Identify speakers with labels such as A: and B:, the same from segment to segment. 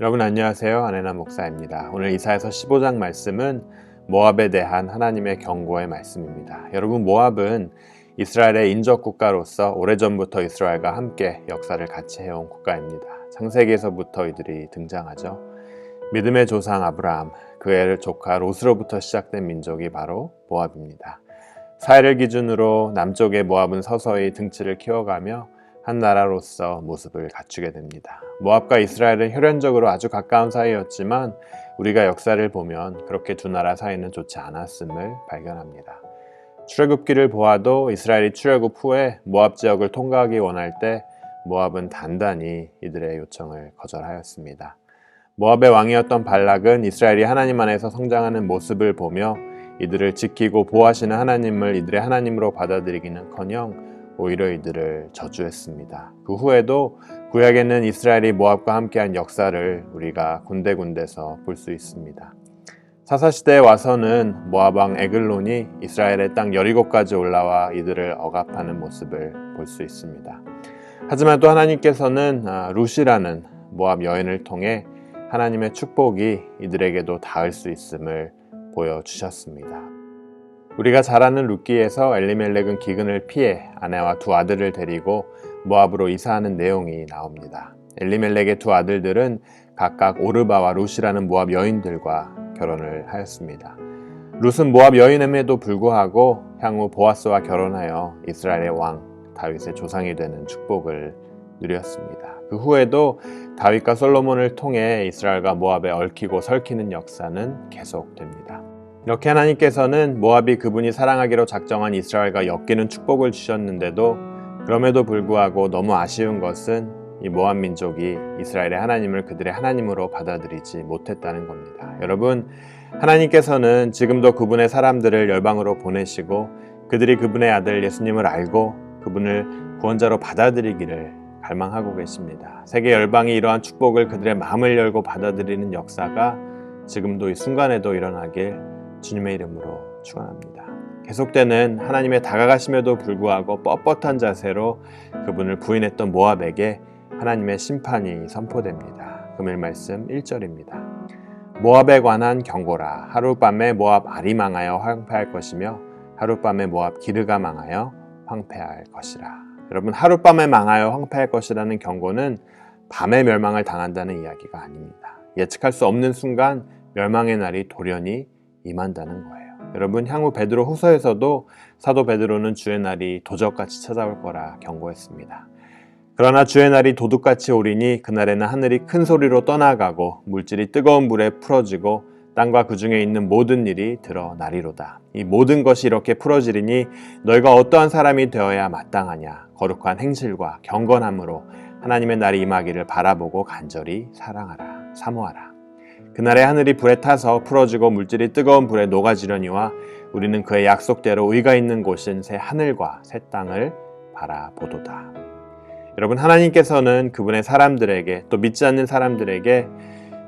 A: 여러분 안녕하세요. 안혜나 목사입니다. 오늘 이사야서 15장 말씀은 모압에 대한 하나님의 경고의 말씀입니다. 여러분, 모압은 이스라엘의 인접 국가로서 오래전부터 이스라엘과 함께 역사를 같이 해온 국가입니다. 창세기에서부터 이들이 등장하죠. 믿음의 조상 아브라함, 그의 조카 롯으로부터 시작된 민족이 바로 모압입니다. 사해를 기준으로 남쪽의 모압은 서서히 등치를 키워가며 한 나라로서 모습을 갖추게 됩니다. 모압과 이스라엘은 혈연적으로 아주 가까운 사이였지만 우리가 역사를 보면 그렇게 두 나라 사이는 좋지 않았음을 발견합니다. 출애굽기를 보아도 이스라엘이 출애굽 후에 모압 지역을 통과하기 원할 때 모압은 단단히 이들의 요청을 거절하였습니다. 모압의 왕이었던 발락은 이스라엘이 하나님 안에서 성장하는 모습을 보며 이들을 지키고 보호하시는 하나님을 이들의 하나님으로 받아들이기는커녕 오히려 이들을 저주했습니다. 그 후에도 구약에는 이스라엘이 모압과 함께한 역사를 우리가 군데군데서 볼 수 있습니다. 사사시대에 와서는 모압 왕 에글론이 이스라엘의 땅 여리고까지 올라와 이들을 억압하는 모습을 볼 수 있습니다. 하지만 또 하나님께서는 룻이라는 모압 여인을 통해 하나님의 축복이 이들에게도 닿을 수 있음을 보여주셨습니다. 우리가 잘 아는 룻기에서 엘리멜렉은 기근을 피해 아내와 두 아들을 데리고 모압으로 이사하는 내용이 나옵니다. 엘리멜렉의 두 아들들은 각각 오르바와 룻이라는 모압 여인들과 결혼을 하였습니다. 룻은 모압 여인임에도 불구하고 향후 보아스와 결혼하여 이스라엘의 왕 다윗의 조상이 되는 축복을 누렸습니다. 그 후에도 다윗과 솔로몬을 통해 이스라엘과 모압에 얽히고 설키는 역사는 계속됩니다. 이렇게 하나님께서는 모압이 그분이 사랑하기로 작정한 이스라엘과 엮이는 축복을 주셨는데도 그럼에도 불구하고 너무 아쉬운 것은 이 모압 민족이 이스라엘의 하나님을 그들의 하나님으로 받아들이지 못했다는 겁니다. 여러분, 하나님께서는 지금도 그분의 사람들을 열방으로 보내시고 그들이 그분의 아들 예수님을 알고 그분을 구원자로 받아들이기를 갈망하고 계십니다. 세계 열방이 이러한 축복을 그들의 마음을 열고 받아들이는 역사가 지금도 이 순간에도 일어나길 주님의 이름으로 축원합니다. 계속되는 하나님의 다가가심에도 불구하고 뻣뻣한 자세로 그분을 부인했던 모압에게 하나님의 심판이 선포됩니다. 금일 말씀 1절입니다. 모압에 관한 경고라. 하룻밤에 모압 알이 망하여 황폐할 것이며 하룻밤에 모압 기르가 망하여 황폐할 것이라. 여러분, 하룻밤에 망하여 황폐할 것이라는 경고는 밤에 멸망을 당한다는 이야기가 아닙니다. 예측할 수 없는 순간 멸망의 날이 돌연히 임한다는 거예요. 여러분, 향후 베드로 후서에서도 사도 베드로는 주의 날이 도적같이 찾아올 거라 경고했습니다. 그러나 주의 날이 도둑같이 오리니 그날에는 하늘이 큰 소리로 떠나가고 물질이 뜨거운 불에 풀어지고 땅과 그 중에 있는 모든 일이 드러나리로다. 이 모든 것이 이렇게 풀어지리니 너희가 어떠한 사람이 되어야 마땅하냐. 거룩한 행실과 경건함으로 하나님의 날이 임하기를 바라보고 간절히 사랑하라. 사모하라. 그날에 하늘이 불에 타서 풀어지고 물질이 뜨거운 불에 녹아지려니와 우리는 그의 약속대로 의가 있는 곳인 새 하늘과 새 땅을 바라보도다. 여러분, 하나님께서는 그분의 사람들에게 또 믿지 않는 사람들에게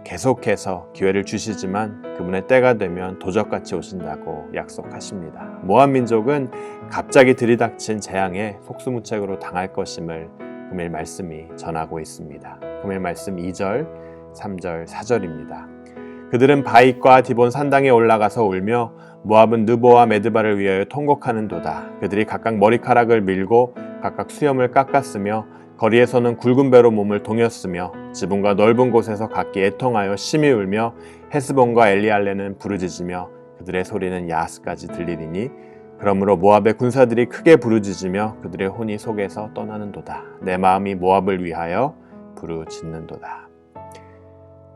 A: 계속해서 기회를 주시지만 그분의 때가 되면 도적같이 오신다고 약속하십니다. 모압 민족은 갑자기 들이닥친 재앙에 속수무책으로 당할 것임을 금일 말씀이 전하고 있습니다. 금일 말씀 2절, 3절, 4절입니다. 그들은 바익과 디본 산당에 올라가서 울며 모압은 느보와 메드바를 위하여 통곡하는도다. 그들이 각각 머리카락을 밀고 각각 수염을 깎았으며 거리에서는 굵은 배로 몸을 동였으며 지붕과 넓은 곳에서 각기 애통하여 심히 울며 헤스본과 엘리알레는 부르짖으며 그들의 소리는 야하스까지 들리리니 그러므로 모압의 군사들이 크게 부르짖으며 그들의 혼이 속에서 떠나는도다. 내 마음이 모압을 위하여 부르짖는도다.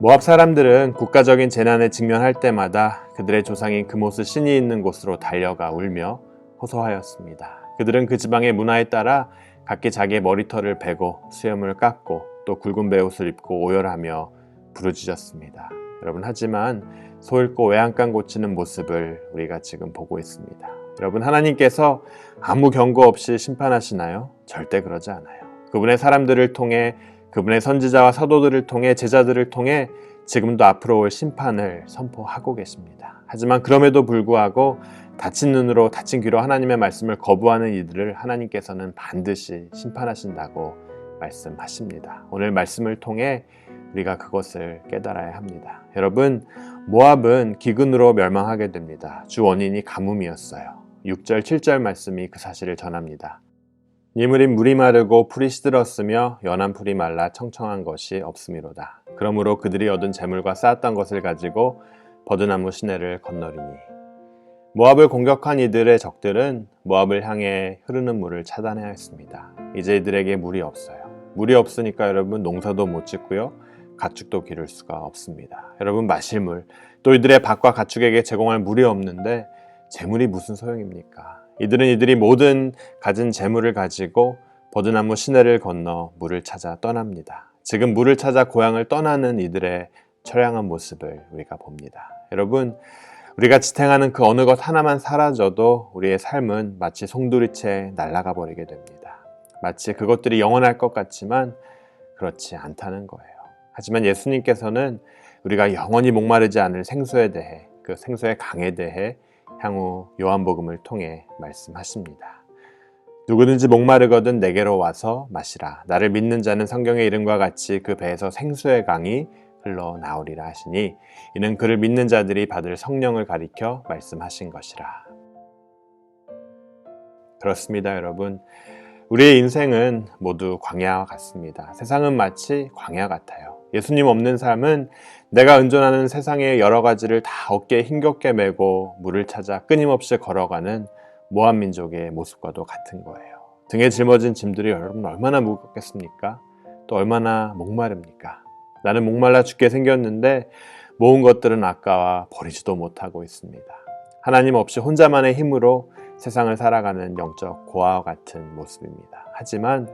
A: 모압 사람들은 국가적인 재난에 직면할 때마다 그들의 조상인 그모스 신이 있는 곳으로 달려가 울며 호소하였습니다. 그들은 그 지방의 문화에 따라 각기 자기의 머리털을 베고 수염을 깎고 또 굵은 베옷을 입고 오열하며 부르짖었습니다. 여러분, 하지만 소 잃고 외양간 고치는 모습을 우리가 지금 보고 있습니다. 여러분, 하나님께서 아무 경고 없이 심판하시나요? 절대 그러지 않아요. 그분의 사람들을 통해 그분의 선지자와 사도들을 통해 제자들을 통해 지금도 앞으로 올 심판을 선포하고 계십니다. 하지만 그럼에도 불구하고 다친 눈으로 다친 귀로 하나님의 말씀을 거부하는 이들을 하나님께서는 반드시 심판하신다고 말씀하십니다. 오늘 말씀을 통해 우리가 그것을 깨달아야 합니다. 여러분, 모압은 기근으로 멸망하게 됩니다. 주 원인이 가뭄이었어요. 6절, 7절 말씀이 그 사실을 전합니다. 니물인 물이 마르고 풀이 시들었으며 연한 풀이 말라 청청한 것이 없음이로다. 그러므로 그들이 얻은 재물과 쌓았던 것을 가지고 버드나무 시내를 건너리니. 모압을 공격한 이들의 적들은 모압을 향해 흐르는 물을 차단해야 했습니다. 이제 이들에게 물이 없어요. 물이 없으니까 여러분 농사도 못 짓고요. 가축도 기를 수가 없습니다. 여러분 마실 물, 또 이들의 밭과 가축에게 제공할 물이 없는데 재물이 무슨 소용입니까? 이들이 모든 가진 재물을 가지고 버드나무 시내를 건너 물을 찾아 떠납니다. 지금 물을 찾아 고향을 떠나는 이들의 처량한 모습을 우리가 봅니다. 여러분, 우리가 지탱하는 그 어느 것 하나만 사라져도 우리의 삶은 마치 송두리째 날아가 버리게 됩니다. 마치 그것들이 영원할 것 같지만 그렇지 않다는 거예요. 하지만 예수님께서는 우리가 영원히 목마르지 않을 생수에 대해, 그 생수의 강에 대해 향후 요한복음을 통해 말씀하십니다. 누구든지 목마르거든 내게로 와서 마시라. 나를 믿는 자는 성경의 이름과 같이 그 배에서 생수의 강이 흘러나오리라 하시니 이는 그를 믿는 자들이 받을 성령을 가리켜 말씀하신 것이라. 그렇습니다, 여러분. 우리의 인생은 모두 광야와 같습니다. 세상은 마치 광야 같아요. 예수님 없는 삶은 내가 의존하는 세상의 여러 가지를 다 어깨에 힘겹게 메고 물을 찾아 끊임없이 걸어가는 모압 민족의 모습과도 같은 거예요. 등에 짊어진 짐들이 여러분 얼마나 무겁겠습니까? 또 얼마나 목마릅니까? 나는 목말라 죽게 생겼는데 모은 것들은 아까워 버리지도 못하고 있습니다. 하나님 없이 혼자만의 힘으로 세상을 살아가는 영적 고아와 같은 모습입니다. 하지만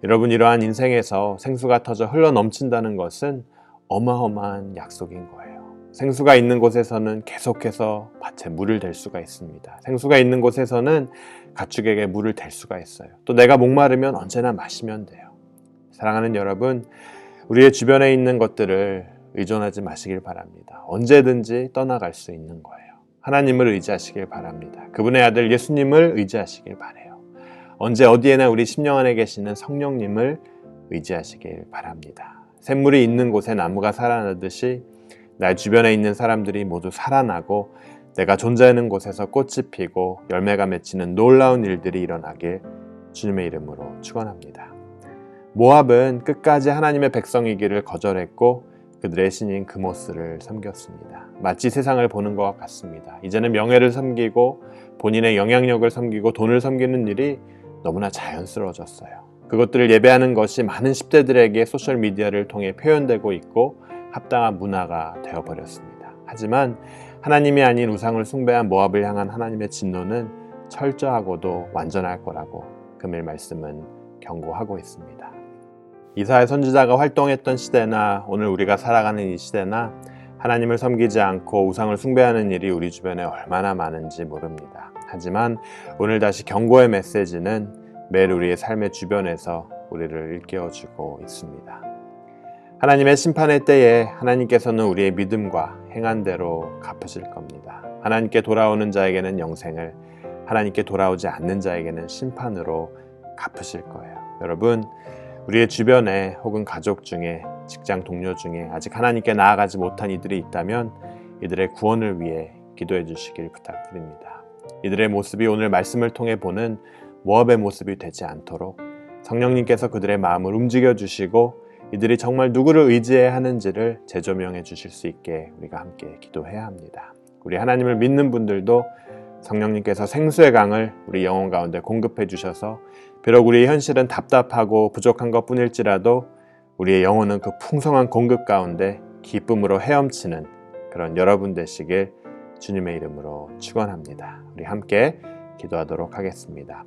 A: 여러분, 이러한 인생에서 생수가 터져 흘러 넘친다는 것은 어마어마한 약속인 거예요. 생수가 있는 곳에서는 계속해서 밭에 물을 댈 수가 있습니다. 생수가 있는 곳에서는 가축에게 물을 댈 수가 있어요. 또 내가 목마르면 언제나 마시면 돼요. 사랑하는 여러분, 우리의 주변에 있는 것들을 의존하지 마시길 바랍니다. 언제든지 떠나갈 수 있는 거예요. 하나님을 의지하시길 바랍니다. 그분의 아들 예수님을 의지하시길 바라요. 언제 어디에나 우리 심령 안에 계시는 성령님을 의지하시길 바랍니다. 샘물이 있는 곳에 나무가 살아나듯이 나 주변에 있는 사람들이 모두 살아나고 내가 존재하는 곳에서 꽃이 피고 열매가 맺히는 놀라운 일들이 일어나길 주님의 이름으로 축원합니다. 모압은 끝까지 하나님의 백성이기를 거절했고 그들의 신인 그모스를 섬겼습니다. 마치 세상을 보는 것과 같습니다. 이제는 명예를 섬기고 본인의 영향력을 섬기고 돈을 섬기는 일이 너무나 자연스러워졌어요. 그것들을 예배하는 것이 많은 10대들에게 소셜미디어를 통해 표현되고 있고 합당한 문화가 되어버렸습니다. 하지만 하나님이 아닌 우상을 숭배한 모압을 향한 하나님의 진노는 철저하고도 완전할 거라고 금일 말씀은 경고하고 있습니다. 이사야 선지자가 활동했던 시대나 오늘 우리가 살아가는 이 시대나 하나님을 섬기지 않고 우상을 숭배하는 일이 우리 주변에 얼마나 많은지 모릅니다. 하지만 오늘 다시 경고의 메시지는 매일 우리의 삶의 주변에서 우리를 일깨워주고 있습니다. 하나님의 심판의 때에 하나님께서는 우리의 믿음과 행한 대로 갚으실 겁니다. 하나님께 돌아오는 자에게는 영생을, 하나님께 돌아오지 않는 자에게는 심판으로 갚으실 거예요. 여러분, 우리의 주변에 혹은 가족 중에, 직장 동료 중에 아직 하나님께 나아가지 못한 이들이 있다면 이들의 구원을 위해 기도해 주시길 부탁드립니다. 이들의 모습이 오늘 말씀을 통해 보는 모압의 모습이 되지 않도록 성령님께서 그들의 마음을 움직여 주시고 이들이 정말 누구를 의지해야 하는지를 재조명해 주실 수 있게 우리가 함께 기도해야 합니다. 우리 하나님을 믿는 분들도 성령님께서 생수의 강을 우리 영혼 가운데 공급해 주셔서 비록 우리의 현실은 답답하고 부족한 것 뿐일지라도 우리의 영혼은 그 풍성한 공급 가운데 기쁨으로 헤엄치는 그런 여러분 되시길 주님의 이름으로 축원합니다. 우리 함께 기도하도록 하겠습니다.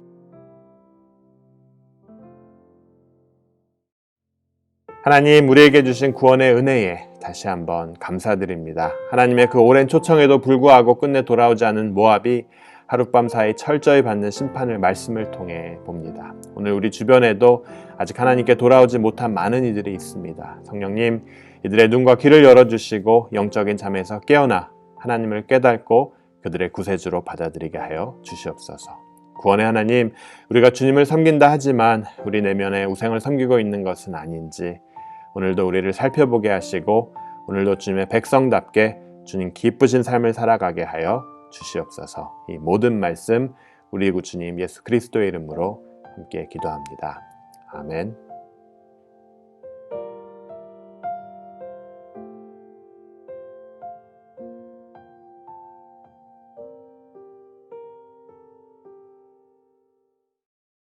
A: 하나님, 우리에게 주신 구원의 은혜에 다시 한번 감사드립니다. 하나님의 그 오랜 초청에도 불구하고 끝내 돌아오지 않은 모압이 하룻밤 사이 철저히 받는 심판을 말씀을 통해 봅니다. 오늘 우리 주변에도 아직 하나님께 돌아오지 못한 많은 이들이 있습니다. 성령님, 이들의 눈과 귀를 열어주시고 영적인 잠에서 깨어나 하나님을 깨닫고 그들의 구세주로 받아들이게 하여 주시옵소서. 구원의 하나님, 우리가 주님을 섬긴다 하지만 우리 내면에 우상을 섬기고 있는 것은 아닌지, 오늘도 우리를 살펴보게 하시고 오늘도 주님의 백성답게 주님 기쁘신 삶을 살아가게 하여 주시옵소서. 이 모든 말씀 우리 구주님 예수 그리스도의 이름으로 함께 기도합니다. 아멘.